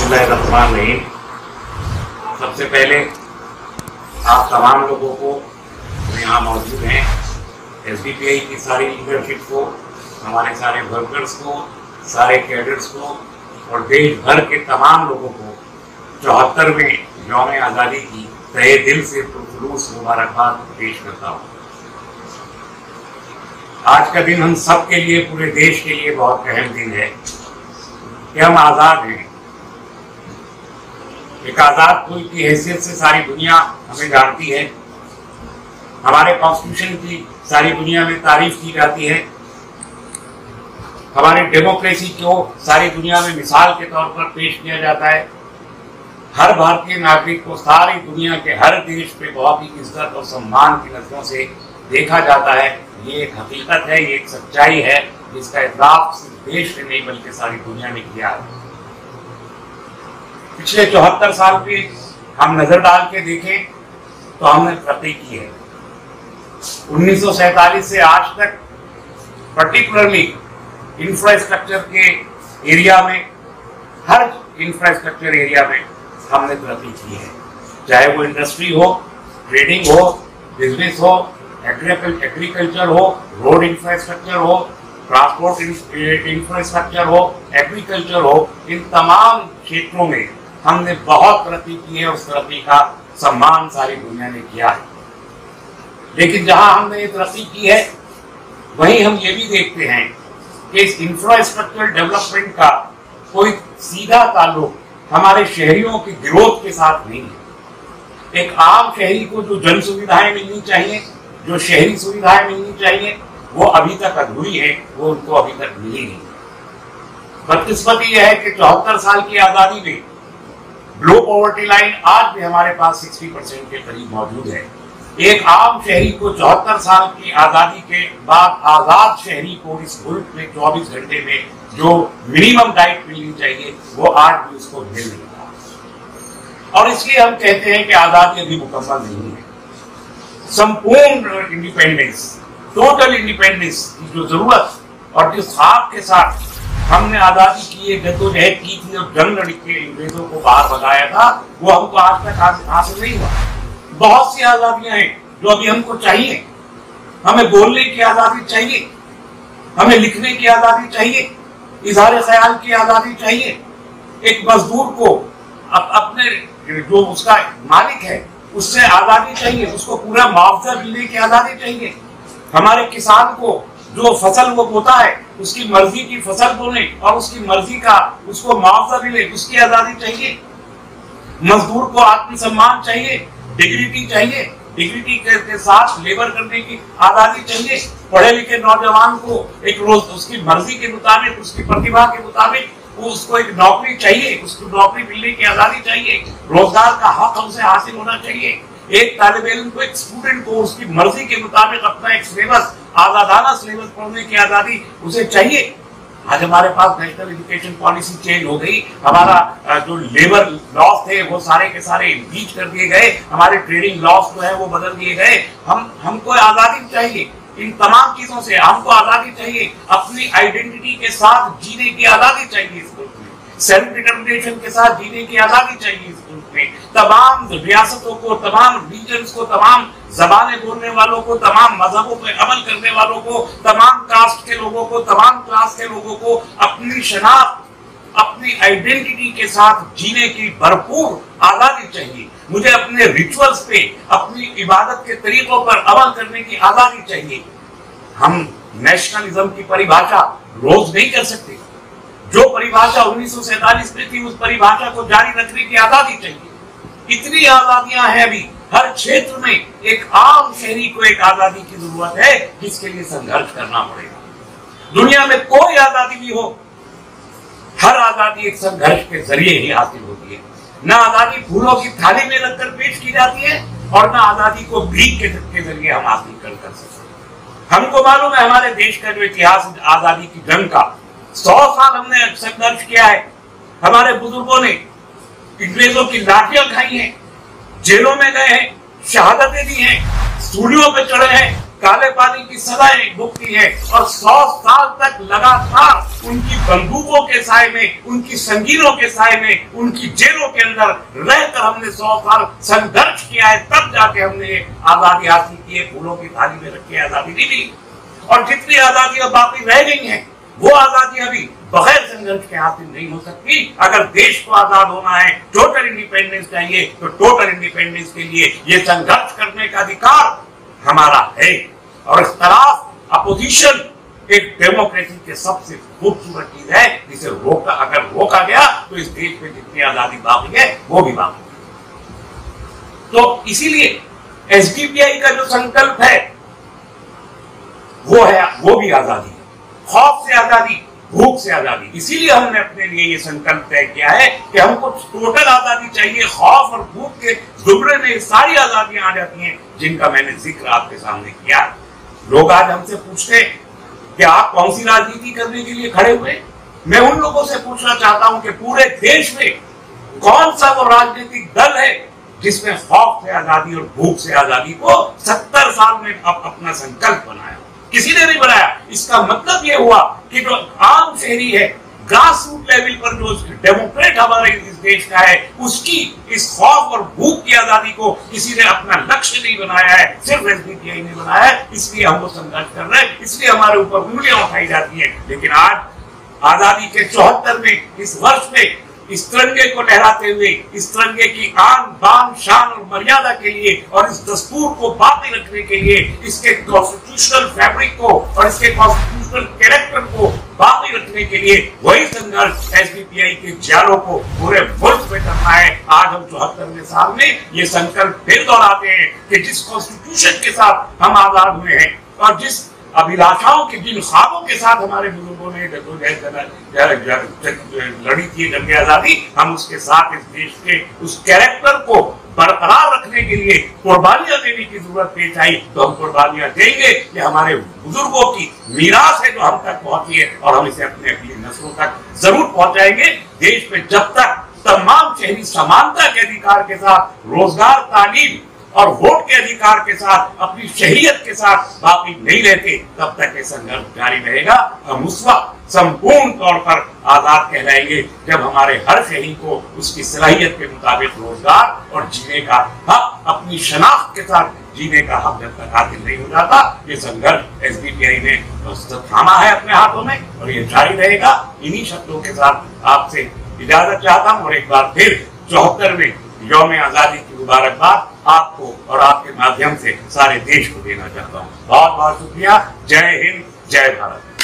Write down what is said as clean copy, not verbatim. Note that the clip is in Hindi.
बिस्मिल्लाहिर्रहमानिर्रहीम। सबसे पहले आप तमाम लोगों को यहाँ मौजूद हैं, SDPI की सारी लीडरशिप को, हमारे सारे वर्कर्स को, सारे कैडर्स को और देश भर के तमाम लोगों को 74वें यौम आज़ादी की तहे दिल से पुरखुलूस मुबारकबाद पेश करता हूँ। आज का दिन हम सब के लिए, पूरे देश के लिए बहुत अहम दिन है कि हम आज़ाद हैं। एक आज़ाद मुल्क की हैसियत से सारी दुनिया हमें जानती है, हमारे कॉन्स्टिट्यूशन की सारी दुनिया में तारीफ की जाती है, हमारी डेमोक्रेसी को सारी दुनिया में मिसाल के तौर पर पेश किया जाता है। हर भारतीय नागरिक को सारी दुनिया के हर देश पे बहुत ही इज्जत और सम्मान की नजरों से देखा जाता है। ये एक हकीकत है, ये एक सच्चाई है जिसका इतराफ सिर्फ देश ने नहीं बल्कि सारी दुनिया ने किया है। पिछले 74 साल पे हम नजर डाल के देखें तो हमने तरक्की की है। 1947 से आज तक पर्टिकुलरली इंफ्रास्ट्रक्चर के एरिया में, हर इंफ्रास्ट्रक्चर एरिया में हमने तरक्की की है, चाहे वो इंडस्ट्री हो, ट्रेडिंग हो, बिजनेस हो, एग्रीकल्चर हो, रोड इंफ्रास्ट्रक्चर हो, ट्रांसपोर्ट इंफ्रास्ट्रक्चर हो, एग्रीकल्चर हो, इन तमाम क्षेत्रों में हमने बहुत तरक्की की है। उस तरक्की का सम्मान सारी दुनिया ने किया है। लेकिन जहां हमने ये तरक्की की है, वहीं हम ये भी देखते हैं कि इस इंफ्रास्ट्रक्चर डेवलपमेंट का कोई सीधा ताल्लुक हमारे शहरियों की ग्रोथ के साथ नहीं है। एक आम शहरी को जो जन सुविधाएं मिलनी चाहिए, जो शहरी सुविधाएं मिलनी चाहिए, वो अभी तक अधूरी है, वो उनको अभी तक मिली नहीं। बदकिस्मती यह है कि 74 साल की आजादी में लो पॉवर्टी लाइन आज भी हमारे पास 60% के करीब मौजूद है। एक आम शहरी को 74 साल की आजादी के बाद आजाद शहरी को इस मुल्क में 24 घंटे में जो मिनिमम डाइट मिलनी चाहिए, वो आज भी उसको मिल नहीं रहा। और इसलिए हम कहते हैं कि आजादी अभी मुकम्मल नहीं है। संपूर्ण इंडिपेंडेंस, टोटल इंडिपेंडेंस की जो जरूरत और जिस ख्वाब के साथ हमने आजादी की है, जद्दोजहद की थी और जंग लड़ के अंग्रेजों को बाहर भगाया था, वो हमको आज तक हासिल नहीं हुआ। बहुत सी आजादियां हैं जो अभी हमको चाहिए। हमें बोलने की आजादी चाहिए, हमें लिखने की आजादी चाहिए, इज़हार ख्याल की आजादी चाहिए। एक मजदूर को अपने जो उसका मालिक है उससे आजादी चाहिए, उसको पूरा मुआवजा मिलने की आजादी चाहिए। हमारे किसान को जो फसल वो बोता है उसकी मर्जी की फसल बोने और उसकी मर्जी का उसको मुआवजा मिले, उसकी आजादी चाहिए। मजदूर को आत्मसम्मान चाहिए, डिग्निटी चाहिए, डिग्निटी के साथ लेबर करने की आजादी चाहिए। पढ़े लिखे नौजवान को एक रोज उसकी मर्जी के मुताबिक, उसकी प्रतिभा के मुताबिक वो उसको एक नौकरी चाहिए, उसको नौकरी मिलने की आजादी चाहिए, रोजगार का हक उसे हासिल होना चाहिए। एक तालिब इल्म को, एक स्टूडेंट को उसकी मर्जी के मुताबिक अपना एक सिलेबस, आजादाना सिलेबस पढ़ने की आजादी उसे चाहिए। आज हमारे पास नेशनल एजुकेशन पॉलिसी चेंज हो गई, हमारा जो लेबर लॉस थे वो सारे के सारे इम्पीच कर दिए गए, हमारे ट्रेडिंग लॉस जो है वो बदल दिए गए। हमको आजादी चाहिए। इन तमाम चीजों से हमको आजादी चाहिए। अपनी आइडेंटिटी के साथ जीने की आजादी चाहिए इस मुल्क में, सेल्फ डिटर्मिनेशन के साथ जीने की आजादी चाहिए इस मुल्क में। तमाम रियासतों को, तमाम रीजन्स को, तमाम जबानें बोलने वालों को, तमाम मजहबों पर अमल करने वालों को, तमाम कास्ट के लोगों को, तमाम क्लास के लोगों को अपनी शनाख्त, अपनी आइडेंटिटी के साथ जीने की भरपूर आजादी चाहिए। मुझे अपने रिचुअल्स पे, अपनी इबादत के तरीकों पर अमल करने की आजादी चाहिए। हम नेशनलिज्म की परिभाषा रोज नहीं कर सकते। जो परिभाषा 1947 में थी, उस परिभाषा को जारी रखने की आजादी चाहिए। इतनी आजादियां हैं अभी हर क्षेत्र में। एक आम शहरी को एक आजादी की जरूरत है जिसके लिए संघर्ष करना पड़ेगा। दुनिया में कोई आजादी भी हो, हर आजादी एक संघर्ष के जरिए ही हासिल होती है। न आजादी फूलों की थाली में रखकर पेश की जाती है और न आजादी को भीख के जरिए हम हासिल कर सकते हैं। हमको मालूम है हमारे देश का जो इतिहास आजादी की जंग का, 100 साल हमने संघर्ष किया है। हमारे बुजुर्गों ने अंग्रेजों की लाठियां खाई हैं, जेलों में गए हैं, शहादतें दी हैं, सूलियों पे चढ़े हैं, काले पानी की सजाएं भुगती है और 100 साल तक लगातार उनकी बंदूकों के साए में, उनकी संगीनों के साए में, उनकी जेलों के अंदर रहकर हमने 100 साल संघर्ष किया है, तब जाके हमने आजादी हासिल की है। फूलों की थाली में रख के आजादी नहीं मिली। और जितनी आजादियां बाकी रह गई हैं, वो आजादी अभी बगैर संघर्ष के हासिल नहीं हो सकती। अगर देश को आजाद होना है, टोटल इंडिपेंडेंस चाहिए, तो टोटल इंडिपेंडेंस के लिए ये संघर्ष करने का अधिकार हमारा है। और इस तरफ अपोजिशन एक डेमोक्रेसी के सबसे खूबसूरत चीज है, जिसे अगर रोका गया तो इस देश में जितनी आजादी बाकी है वो भी बाकी है। तो इसीलिए एसडीपीआई का जो संकल्प है वो भी आजादी है, खौफ से आजादी, भूख से आजादी। इसीलिए हमने अपने लिए ये संकल्प तय किया है कि हमको टोटल आजादी चाहिए। खौफ और भूख के जुमरे में सारी आजादियां आ जाती हैं जिनका मैंने जिक्र आपके सामने किया। लोग आज हमसे पूछते हैं कि आप कौन सी राजनीति करने के लिए खड़े हुए। मैं उन लोगों से पूछना चाहता हूं कि पूरे देश में कौन सा वो राजनीतिक दल है जिसमें खौफ से आजादी और भूख से आजादी को 70 साल में अपना संकल्प बनाया? किसी ने नहीं बनाया। इसका मतलब यह हुआ कि जो आम शहरी है, ग्रास रूट लेवल पर जो डेमोक्रेट हमारे इस देश का है, उसकी इस खौफ और भूख की आजादी को किसी ने अपना लक्ष्य नहीं बनाया है, सिर्फ एसडीपीआई ने बनाया है। इसलिए हम वो संघर्ष कर रहे हैं, इसलिए हमारे ऊपर उंगलियां उठाई जाती है। लेकिन आज आजादी के 74 में, इस वर्ष में, इस तिरंगे को लहराते हुए, इस तिरंगे की आन बान शान और मर्यादा के लिए और इस दस्तूर को बाकी रखने के लिए, इसके कॉन्स्टिट्यूशनल फैब्रिक को और इसके कॉन्स्टिट्यूशनल कैरेक्टर को बाकी रखने के लिए वही संघर्ष एसडीपीआई के जालों को पूरे मुल्क में करना है। आज हम 74वें साल में ये संकल्प फिर दोहराते हैं कि जिस कॉन्स्टिट्यूशन के साथ हम आजाद हुए हैं और जिस अभिलाषाओं के, जिन ख्वाबों के साथ हमारे बुजुर्गों ने लड़ी थी जंग आजादी, हम उसके साथ इस देश के उस कैरेक्टर को बरकरार रखने के लिए कुर्बानियां देने की जरूरत पेश आई। तो हम कुर्बानियां देंगे कि हमारे बुजुर्गों की मीरास है जो हम तक पहुंची है, और हम इसे अपने अगली नस्लों तक जरूर पहुंचाएंगे। देश में जब तक तमाम शहरी समानता के अधिकार के साथ, रोजगार, तालीम और वोट के अधिकार के साथ, अपनी शहरियत के साथ बाकी नहीं रहते, तब तक ये संघर्ष जारी रहेगा। हम उस वक्त संपूर्ण तौर पर आजाद कहलाएंगे जब हमारे हर शहरी को उसकी सलाहियत के मुताबिक रोजगार और जीने का हक, अपनी शनाख्त के साथ जीने का हक जब तक हासिल नहीं हो जाता। ये संघर्ष एसडीपीआई ने थामा है अपने हाथों में और ये जारी रहेगा। इन्हीं शब्दों के साथ आपसे इजाजत चाहता हूँ और एक बार फिर 74वें यौम आजादी की मुबारकबाद आपको और आपके माध्यम से सारे देश को देना चाहता हूँ। बहुत बहुत शुक्रिया। जय हिंद, जय भारत।